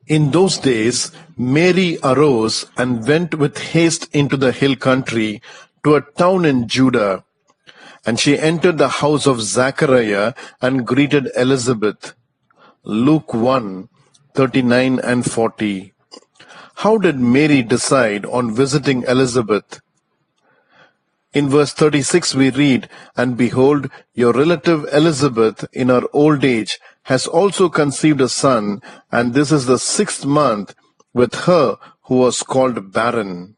In those days, Mary arose and went with haste into the hill country to a town in Judah. And she entered the house of Zachariah and greeted Elizabeth. Luke 1:39-40. How did Mary decide on visiting Elizabeth? In verse 36 we read, "And behold, your relative Elizabeth in her old age has also conceived a son, and this is the 6th month with her who was called barren."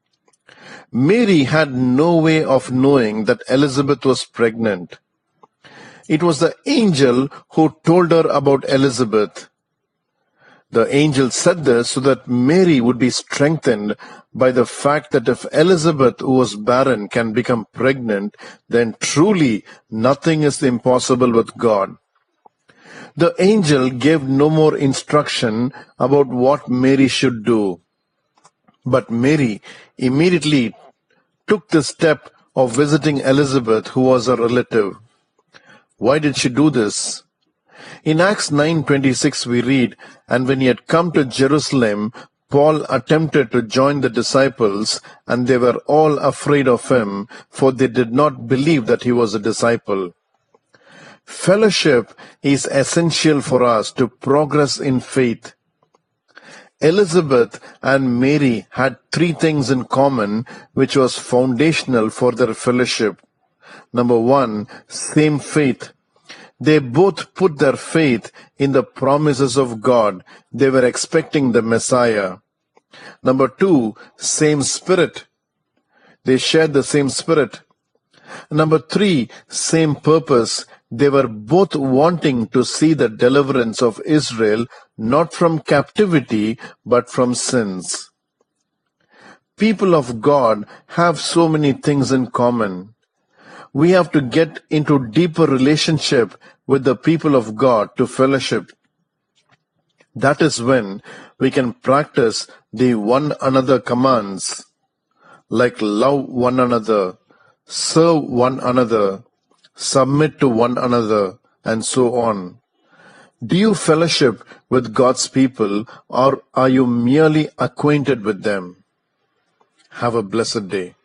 Mary had no way of knowing that Elizabeth was pregnant. It was the angel who told her about Elizabeth. The angel said this so that Mary would be strengthened by the fact that if Elizabeth, who was barren, can become pregnant, then truly nothing is impossible with God. The angel gave no more instruction about what Mary should do. But Mary immediately took the step of visiting Elizabeth, who was a relative. Why did she do this? In Acts 9:26 we read, "And when he had come to Jerusalem, Paul attempted to join the disciples, and they were all afraid of him, for they did not believe that he was a disciple." Fellowship is essential for us to progress in faith. Elizabeth and Mary had 3 things in common which was foundational for their fellowship. Number 1, same faith. They both put their faith in the promises of God. They were expecting the Messiah. Number 2, same spirit. They shared the same spirit. Number 3, same purpose. They were both wanting to see the deliverance of Israel, not from captivity, but from sins. People of God have so many things in common. We have to get into deeper relationship with the people of God to fellowship. That is when we can practice the one another commands, like love one another, serve one another, submit to one another, and so on. Do you fellowship with God's people, or are you merely acquainted with them? Have a blessed day.